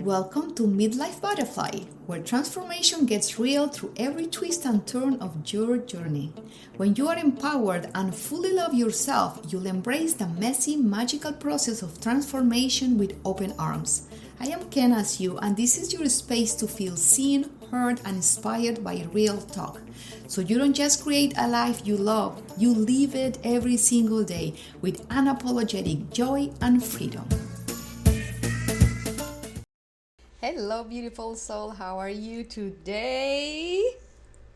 Welcome to Midlife Butterfly, where transformation gets real through every twist and turn of your journey. When you are empowered and fully love yourself, you'll embrace the messy, magical process of transformation with open arms. I am Ken as you, and this is your space to feel seen, heard, and inspired by real talk. So you don't just create a life you love, you live it every single day with unapologetic joy and freedom. Hello, beautiful soul. How are you today?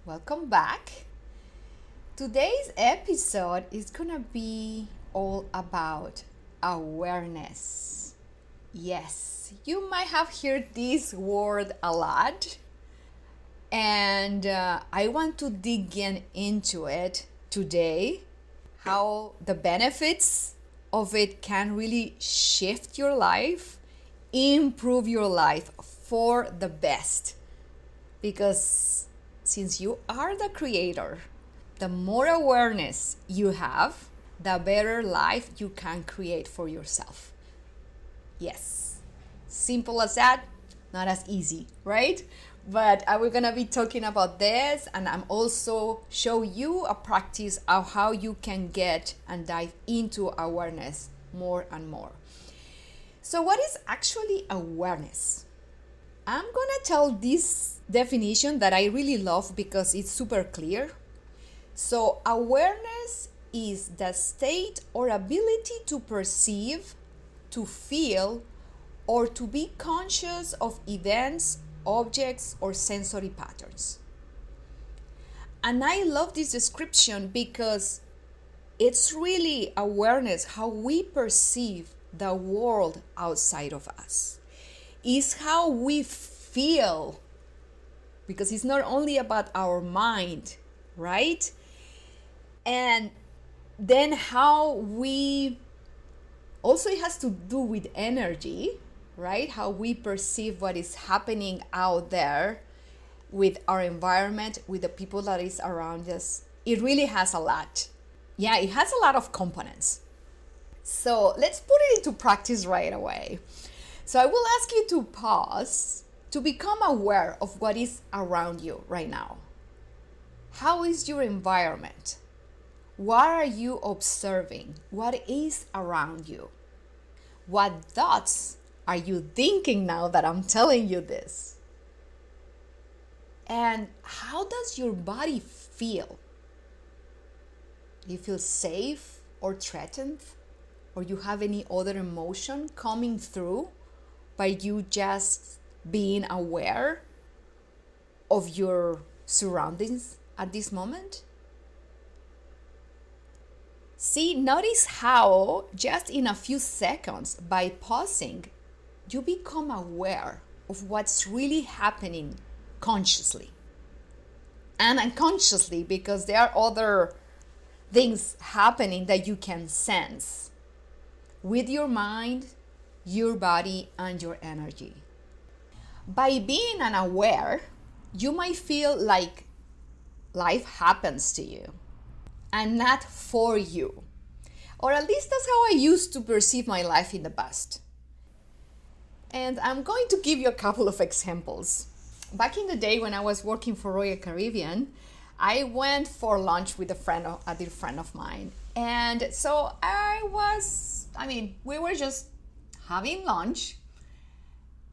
Welcome back. Today's episode is gonna be all about awareness. Yes, you might have heard this word a lot, and I want to dig into it today. How the benefits of it can really shift your life, improve your life for the best, because since you are the creator, the more awareness you have, the better life you can create for yourself. Yes, simple as that, not as easy, right? But we're gonna be talking about this, and I'm also show you a practice of how you can get and dive into awareness more and more. So what is actually awareness? I'm gonna tell this definition that I really love because it's super clear. So awareness is the state or ability to perceive, to feel, or to be conscious of events, objects, or sensory patterns. And I love this description because it's really awareness, how we perceive the world outside of us. Is how we feel, because it's not only about our mind, right? And then how we also, it has to do with energy, right? How we perceive what is happening out there with our environment, with the people that is around us. It really has a lot. Yeah, it has a lot of components. So let's put it into practice right away. So I will ask you to pause to become aware of what is around you right now. How is your environment? What are you observing? What is around you? What thoughts are you thinking now that I'm telling you this? And how does your body feel? Do you feel safe or threatened? Or you have any other emotion coming through by you just being aware of your surroundings at this moment? See, notice how just in a few seconds, by pausing, you become aware of what's really happening consciously and unconsciously, because there are other things happening that you can sense with your mind, your body, and your energy. By being unaware, you might feel like life happens to you and not for you. Or at least that's how I used to perceive my life in the past. And I'm going to give you a couple of examples. Back in the day when I was working for Royal Caribbean, I went for lunch with a dear friend of mine. And so we were just having lunch.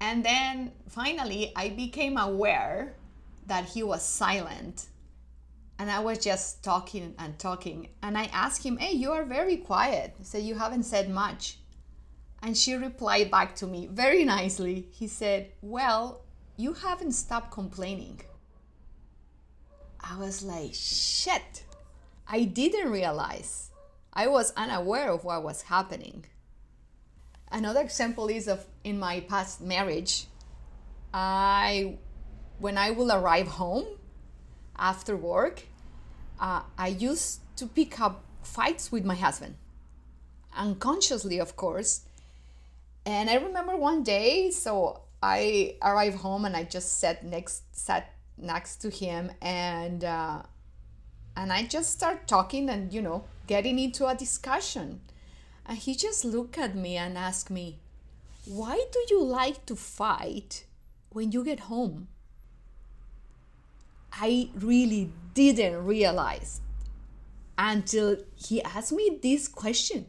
And then finally, I became aware that he was silent. And I was just talking and talking. And I asked him, "Hey, you are very quiet." He said, "You haven't said much." And she replied back to me very nicely. He said, "Well, you haven't stopped complaining." I was like, shit. I didn't realize. I was unaware of what was happening. Another example is in my past marriage. When I will arrive home after work, I used to pick up fights with my husband. Unconsciously, of course. And I remember one day, so I arrived home and I just sat next to him, and I just start talking and getting into a discussion. And he just looked at me and asked me, why do you like to fight when you get home? I really didn't realize until he asked me this question.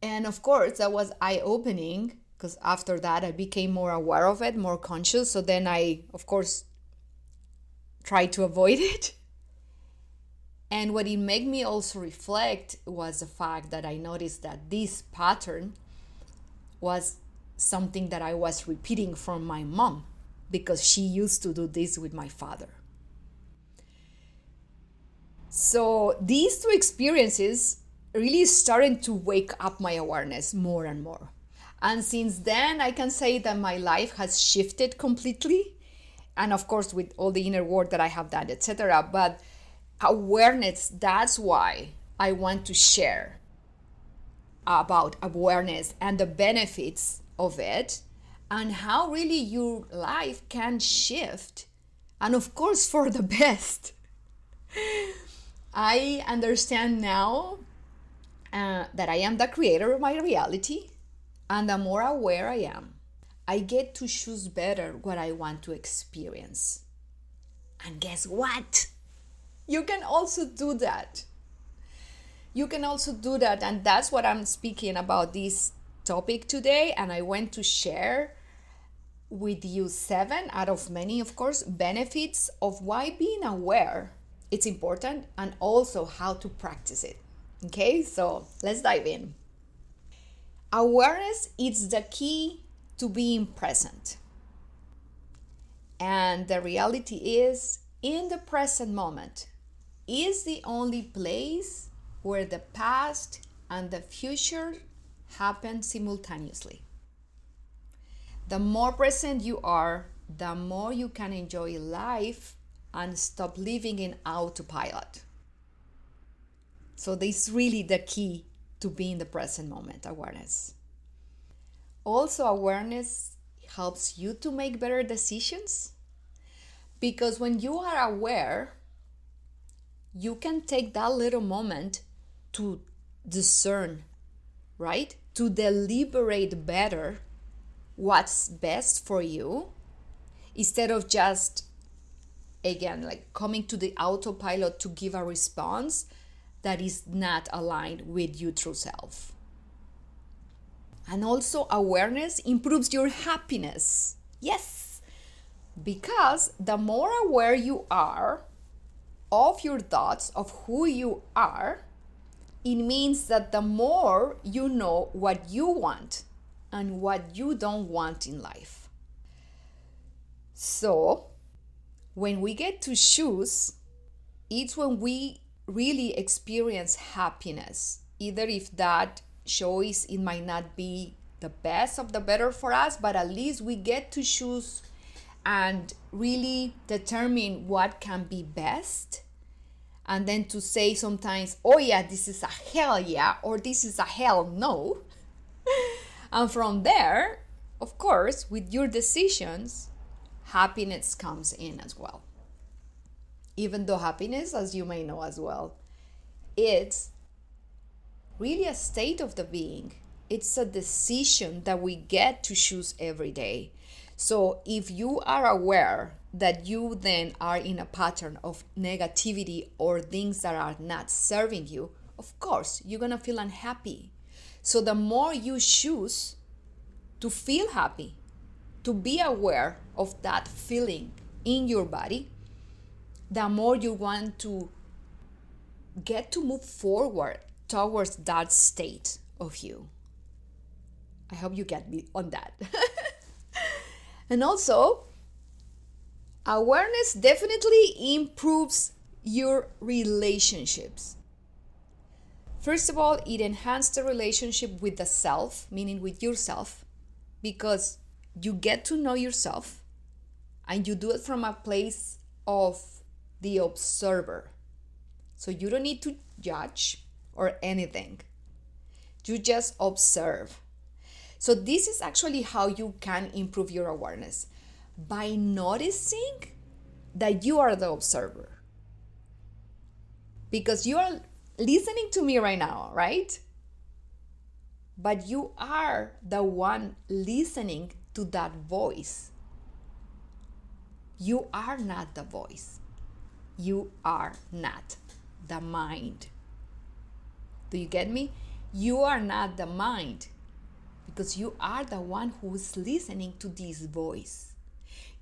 And of course, that was eye-opening because after that, I became more aware of it, more conscious. So then I, of course, tried to avoid it. And what it made me also reflect was the fact that I noticed that this pattern was something that I was repeating from my mom because she used to do this with my father. So these two experiences really started to wake up my awareness more and more. And since then, I can say that my life has shifted completely. And of course, with all the inner work that I have done, etc. But awareness, that's why I want to share about awareness and the benefits of it and how really your life can shift. And of course, for the best. I understand now that I am the creator of my reality, and the more aware I am, I get to choose better what I want to experience. And guess what? You can also do that. You can also do that, and that's what I'm speaking about this topic today. And I want to share with you 7 out of many, of course, benefits of why being aware it's important and also how to practice it. Okay, so let's dive in. Awareness is the key to being present. And the reality is, in the present moment, is the only place where the past and the future happen simultaneously. The more present you are, the more you can enjoy life and stop living in autopilot. So this is really the key to be in the present moment, awareness. Also, awareness helps you to make better decisions because when you are aware, you can take that little moment to discern, right? To deliberate better what's best for you instead of just, again, like coming to the autopilot to give a response that is not aligned with your true self. And also, awareness improves your happiness. Yes, because the more aware you are of your thoughts, of who you are, it means that the more you know what you want and what you don't want in life. So, when we get to choose, it's when we really experience happiness, either if that choice it might not be the best of the better for us, but at least we get to choose and really determine what can be best, and then to say sometimes, oh yeah, this is a hell yeah, or this is a hell no. And from there, of course, with your decisions, happiness comes in as well. Even though happiness, as you may know as well, it's really a state of the being. It's a decision that we get to choose every day. So if you are aware that you then are in a pattern of negativity or things that are not serving you, of course, you're going to feel unhappy. So the more you choose to feel happy, to be aware of that feeling in your body, the more you want to get to move forward towards that state of you. I hope you get me on that. And also, awareness definitely improves your relationships. First of all, it enhances the relationship with the self, meaning with yourself, because you get to know yourself and you do it from a place of the observer. So you don't need to judge or anything. You just observe. So this is actually how you can improve your awareness, by noticing that you are the observer. Because you are listening to me right now, right? but you are the one listening to that voice. You are not the voice. You are not the mind. Do you get me? You are not the mind, because you are the one who's listening to this voice.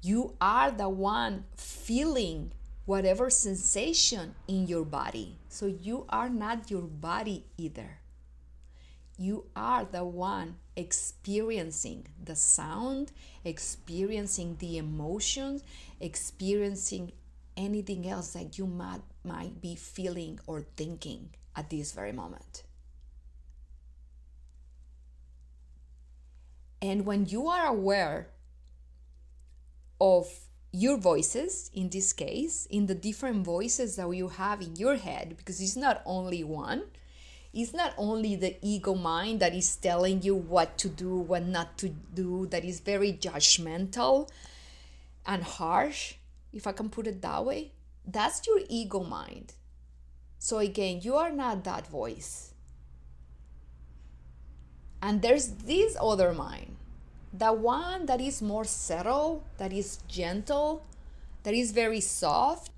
You are the one feeling whatever sensation in your body. So you are not your body either. You are the one experiencing the sound, experiencing the emotions, experiencing anything else that you might be feeling or thinking at this very moment. And when you are aware of your voices, in this case, in the different voices that you have in your head, because it's not only one, it's not only the ego mind that is telling you what to do, what not to do, that is very judgmental and harsh, if I can put it that way. That's your ego mind. So again, you are not that voice. And there's this other mind, the one that is more subtle, that is gentle, that is very soft.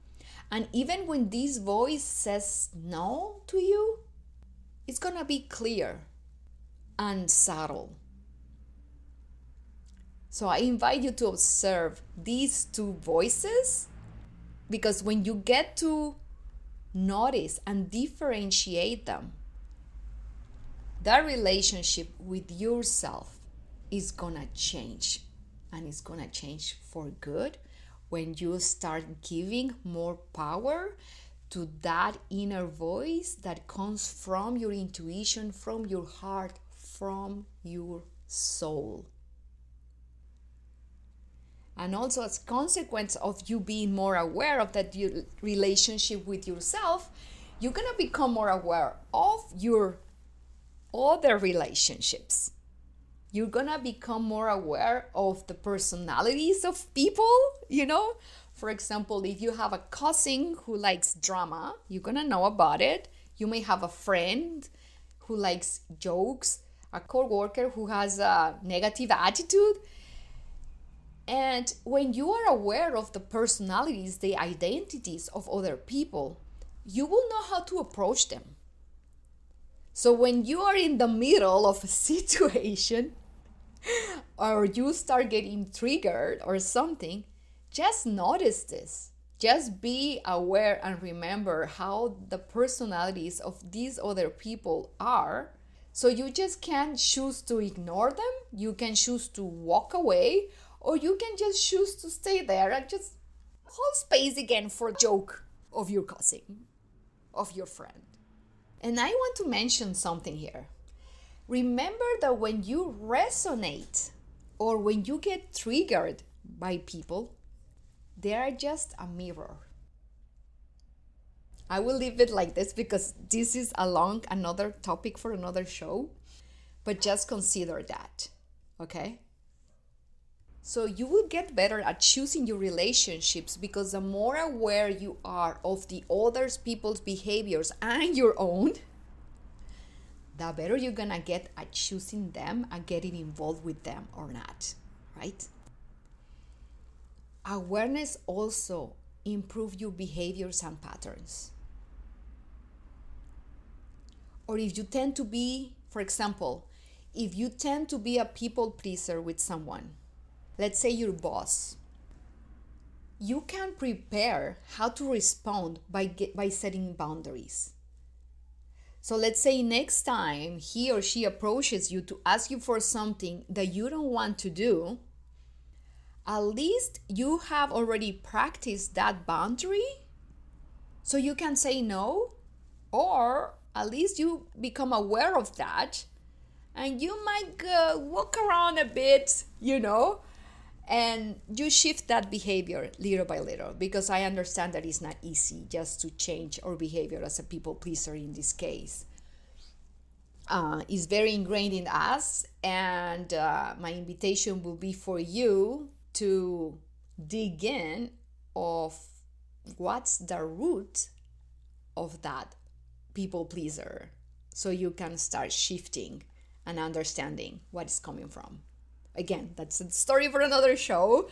And even when this voice says no to you, it's gonna be clear and subtle. So I invite you to observe these two voices, because when you get to notice and differentiate them, that relationship with yourself is gonna change, and it's gonna change for good when you start giving more power to that inner voice that comes from your intuition, from your heart, from your soul. And also, as a consequence of you being more aware of that relationship with yourself, you're gonna become more aware of your other relationships. You're gonna become more aware of the personalities of people, For example, if you have a cousin who likes drama, you're gonna know about it. You may have a friend who likes jokes, a coworker who has a negative attitude. And when you are aware of the personalities, the identities of other people, you will know how to approach them. So when you are in the middle of a situation, or you start getting triggered or something, just notice this. Just be aware and remember how the personalities of these other people are. So you just can't choose to ignore them. You can choose to walk away, or you can just choose to stay there and just hold space again for a joke of your cousin, of your friend. And I want to mention something here. Remember that when you resonate or when you get triggered by people, they are just a mirror. I will leave it like this because this is another topic for another show, but just consider that, okay? So you will get better at choosing your relationships, because the more aware you are of the other people's behaviors and your own, the better you're gonna get at choosing them and getting involved with them or not, right? Awareness also improves your behaviors and patterns. Or if you tend to be, for example, if you tend to be a people pleaser with someone, let's say your boss, you can prepare how to respond by setting boundaries. So let's say next time he or she approaches you to ask you for something that you don't want to do, at least you have already practiced that boundary, so you can say no, or at least you become aware of that, and you might walk around a bit, and you shift that behavior little by little, because I understand that it's not easy just to change our behavior as a people pleaser in this case. It's very ingrained in us, and my invitation will be for you to dig in of what's the root of that people pleaser, so you can start shifting and understanding what is coming from. Again, that's a story for another show.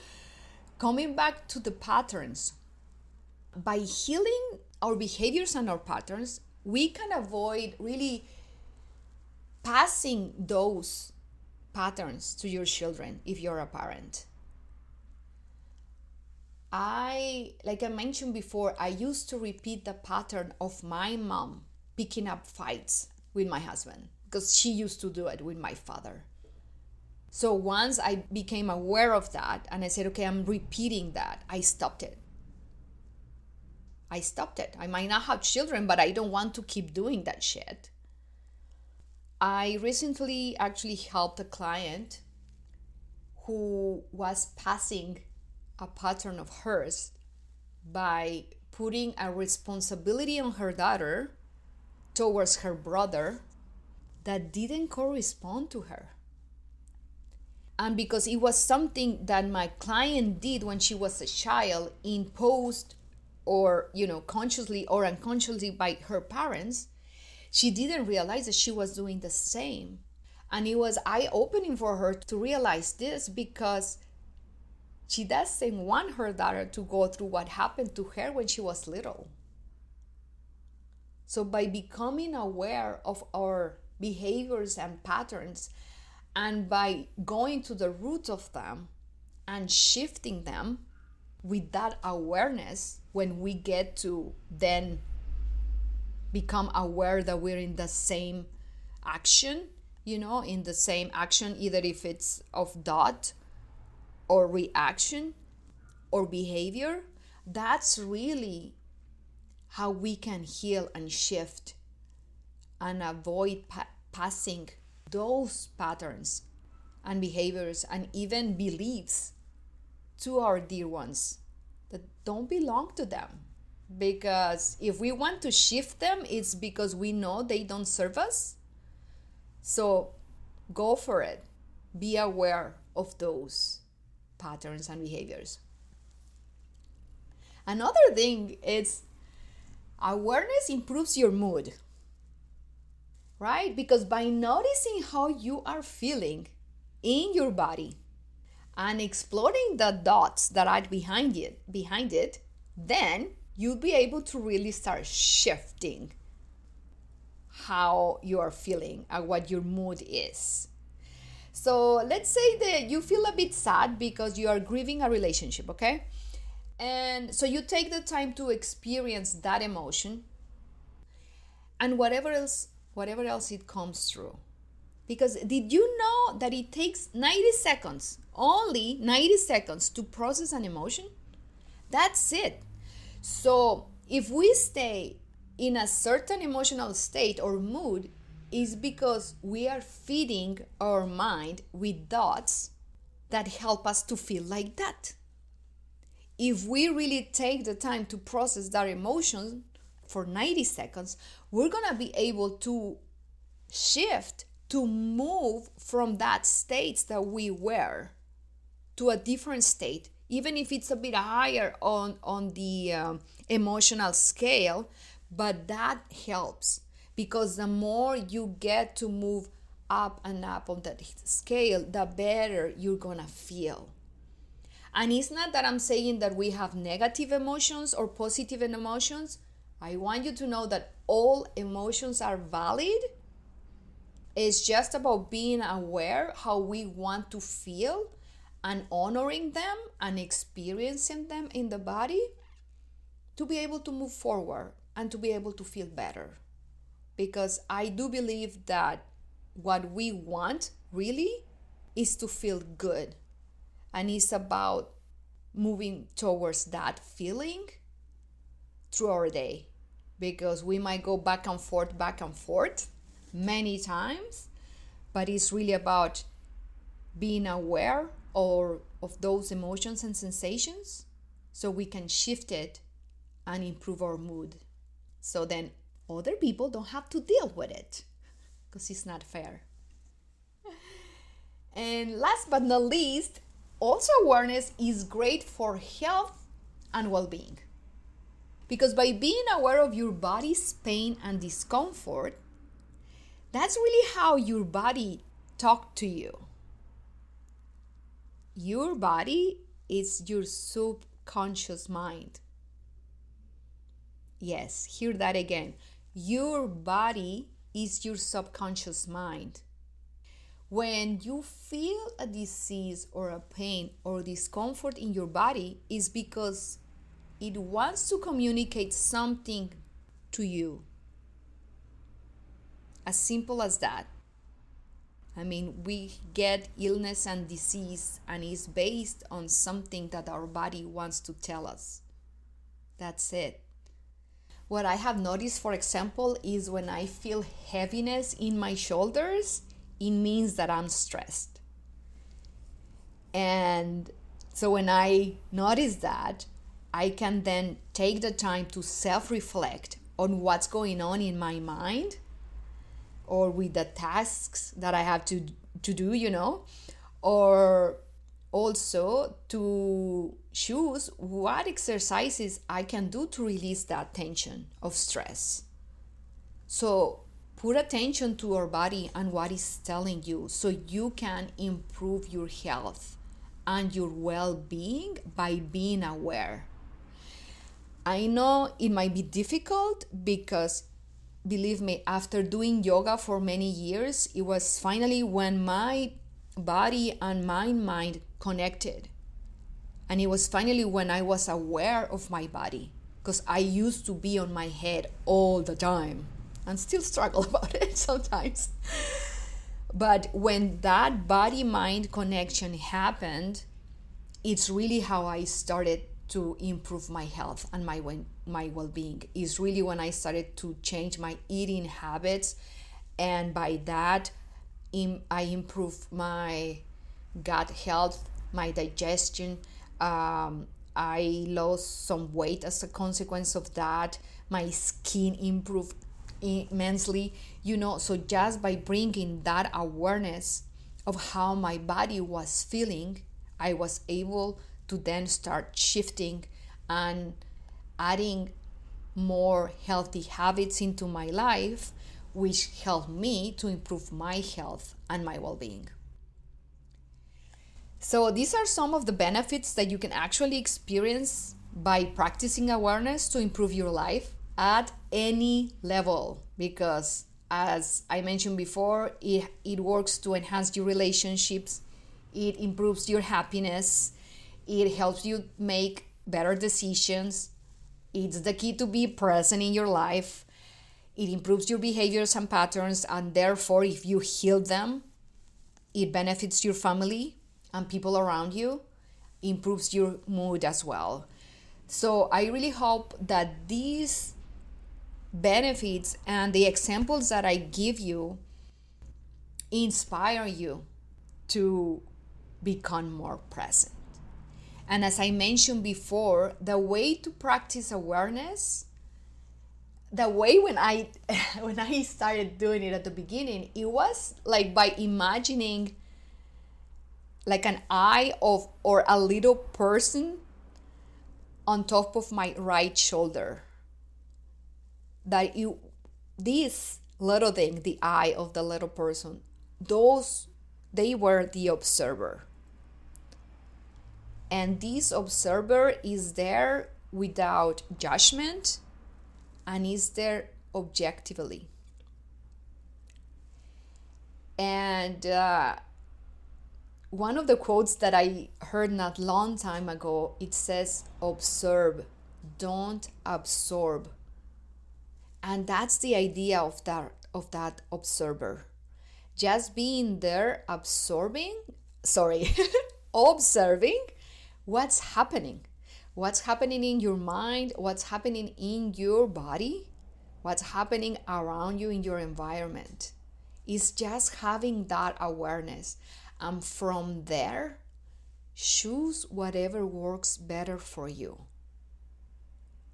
Coming back to the patterns, by healing our behaviors and our patterns, we can avoid really passing those patterns to your children if you're a parent. Like I mentioned before, I used to repeat the pattern of my mom picking up fights with my husband because she used to do it with my father. So once I became aware of that and I said, okay, I'm repeating that, I stopped it. I might not have children, but I don't want to keep doing that shit. I recently actually helped a client who was passing a pattern of hers by putting a responsibility on her daughter towards her brother that didn't correspond to her. And because it was something that my client did when she was a child, imposed or, consciously or unconsciously by her parents, she didn't realize that she was doing the same. And it was eye-opening for her to realize this because she doesn't want her daughter to go through what happened to her when she was little. So by becoming aware of our behaviors and patterns, and by going to the root of them and shifting them with that awareness, when we get to then become aware that we're in the same action, in the same action, either if it's of thought or reaction or behavior, that's really how we can heal and shift and avoid passing those patterns and behaviors and even beliefs to our dear ones that don't belong to them. Because if we want to shift them, it's because we know they don't serve us. So go for it. Be aware of those patterns and behaviors. Another thing is awareness improves your mood, right? Because by noticing how you are feeling in your body and exploring the thoughts that are behind it, then you'll be able to really start shifting how you are feeling and what your mood is. So let's say that you feel a bit sad because you are grieving a relationship, okay? And so you take the time to experience that emotion and whatever else it comes through. Because did you know that it takes 90 seconds, only 90 seconds to process an emotion? That's it. So if we stay in a certain emotional state or mood, is because we are feeding our mind with thoughts that help us to feel like that. If we really take the time to process that emotion for 90 seconds, we're going to be able to shift, to move from that state that we were to a different state, even if it's a bit higher on the emotional scale, but that helps because the more you get to move up and up on that scale, the better you're gonna feel. And it's not that I'm saying that we have negative emotions or positive emotions. I want you to know that all emotions are valid. It's just about being aware how we want to feel and honoring them and experiencing them in the body to be able to move forward and to be able to feel better. Because I do believe that what we want really is to feel good. And it's about moving towards that feeling through our day. Because we might go back and forth many times, but it's really about being aware of those emotions and sensations so we can shift it and improve our mood. So then other people don't have to deal with it because it's not fair. And last but not least, also awareness is great for health and well-being. Because by being aware of your body's pain and discomfort, That's really how your body talks to you. Your body is your subconscious mind. Yes, hear that again. Your body is your subconscious mind. When you feel a disease or a pain or discomfort in your body, is because it wants to communicate something to you. As simple as that. I mean, we get illness and disease, and it's based on something that our body wants to tell us. That's it. What I have noticed, for example, is when I feel heaviness in my shoulders, it means that I'm stressed. And so when I notice that, I can then take the time to self-reflect on what's going on in my mind or with the tasks that I have to do, or also to choose what exercises I can do to release that tension of stress. So put attention to your body and what it's telling you so you can improve your health and your well-being by being aware. I know it might be difficult because, believe me, after doing yoga for many years, it was finally when my body and my mind connected. And it was finally when I was aware of my body, because I used to be on my head all the time and still struggle about it sometimes. But when that body-mind connection happened, it's really how I started to improve my health and my well-being. Is really when I started to change my eating habits, and by that I improved my gut health, my digestion. I lost some weight as a consequence of that. My skin improved immensely, so just by bringing that awareness of how my body was feeling, I was able to then start shifting and adding more healthy habits into my life, which helped me to improve my health and my well-being. So these are some of the benefits that you can actually experience by practicing awareness to improve your life at any level, because as I mentioned before, it works to enhance your relationships, it improves your happiness, it helps you make better decisions, it's the key to be present in your life, it improves your behaviors and patterns, and therefore if you heal them, it benefits your family and people around you, improves your mood as well. So I really hope that these benefits and the examples that I give you inspire you to become more present. And as I mentioned before, the way to practice awareness, the way when I when I started doing it at the beginning, it was like by imagining like an eye of or a little person on top of my right shoulder. This little thing, the eye of the little person, they were the observer. And this observer is there without judgment and is there objectively. And one of the quotes that I heard not long time ago, it says, observe, don't absorb. And that's the idea of that observer. Just being there, observing what's happening. What's happening in your mind, what's happening in your body, what's happening around you in your environment. It's just having that awareness. And from there, choose whatever works better for you.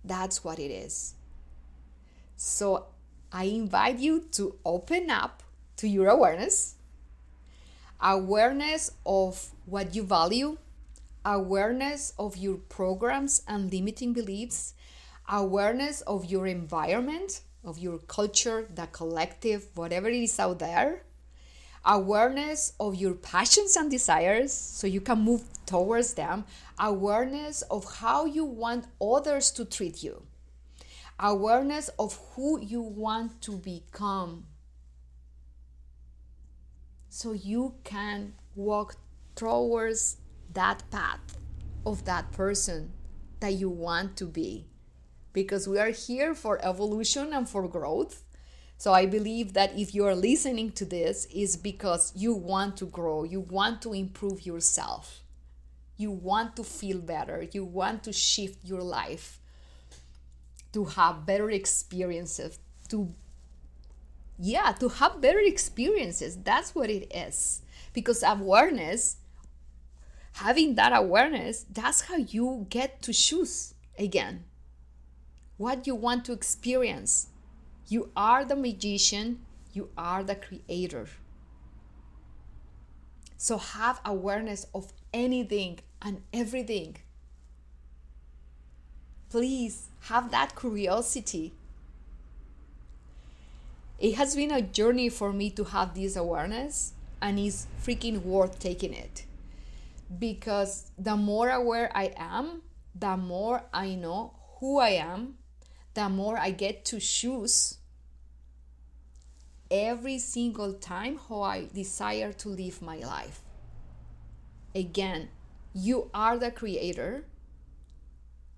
That's what it is. So I invite you to open up to your awareness of what you value, awareness of your programs and limiting beliefs, awareness of your environment, of your culture, the collective, whatever it is out there. Awareness of your passions and desires so you can move towards them. Awareness of how you want others to treat you. Awareness of who you want to become so you can walk towards that path of that person that you want to be. Because we are here for evolution and for growth. So I believe that if you are listening to this, is because you want to grow, you want to improve yourself, you want to feel better, you want to shift your life, to have better experiences, to have better experiences. That's what it is. Because awareness, having that awareness, that's how you get to choose again what you want to experience. You are the magician, you are the creator. So have awareness of anything and everything. Please have that curiosity. It has been a journey for me to have this awareness, and it's freaking worth taking it. Because the more aware I am, the more I know who I am, the more I get to choose every single time how I desire to live my life. Again, you are the creator,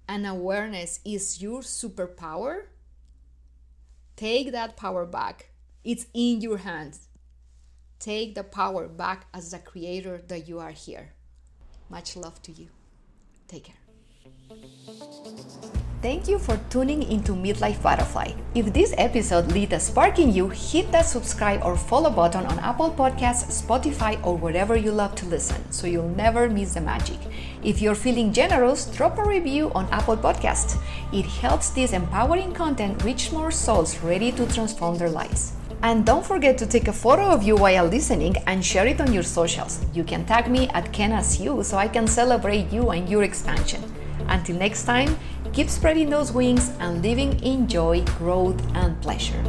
and awareness is your superpower. Take that power back. It's in your hands. Take the power back as the creator that you are here. Much love to you. Take care. Thank you for tuning into Midlife Butterfly. If this episode lit a spark in you, hit that subscribe or follow button on Apple Podcasts, Spotify, or wherever you love to listen, so you'll never miss the magic. If you're feeling generous, drop a review on Apple Podcasts. It helps this empowering content reach more souls ready to transform their lives. And don't forget to take a photo of you while listening and share it on your socials. You can tag me at KenasYou so I can celebrate you and your expansion. Until next time, keep spreading those wings and living in joy, growth, and pleasure.